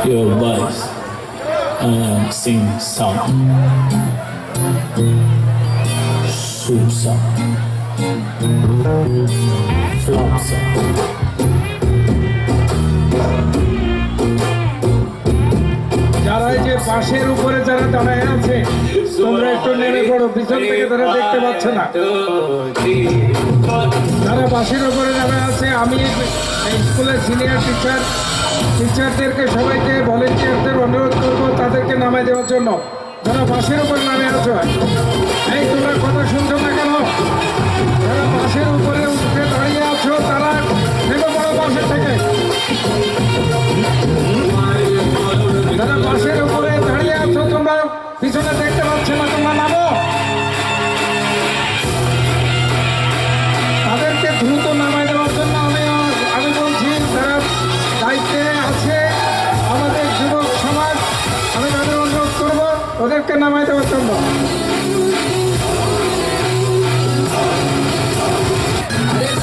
Your voice sing song, soup song, flop song. যারা এই যে পাশের উপরে যারা দাঁড়ায় আছে তোমরা একটু নেমে পড়ো, পিছন থেকে তারা দেখতে পাচ্ছে না। যারা পাশের উপরে দাঁড়ায় আছে, আমি স্কুলের সিনিয়র টিচারদেরকে সবাইকে ভলেন্টিয়ারদের অনুরোধ করবো তাদেরকে নামায় দেওয়ার জন্য। যারা পাশের উপর নামে আছো, এই তোমরা কথা শুনছো না কেন? যারা পাশের উপরে উঠে দাঁড়িয়ে আছো তারা নেমে পড়ো পাশের থেকে। যারা পাশের উপরে দাঁড়িয়ে আছো তোমরা পিছনে দেখতে পাচ্ছ না, তোমরা নামো। তাদেরকে দ্রুত নামায় দেওয়ার জন্য আমি বলছি, যারা দায়িত্বে আছে আমাদের যুবক সমাজ, আমি তাদের অনুরোধ করবো ওদেরকে নামায় দেওয়ার জন্য। Let's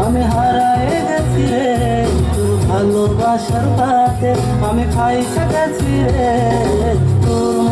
আমি হারায়ে গেছি রে তোর ভালোবাসার পাতে, আমি খাইতে গেছি রে তোর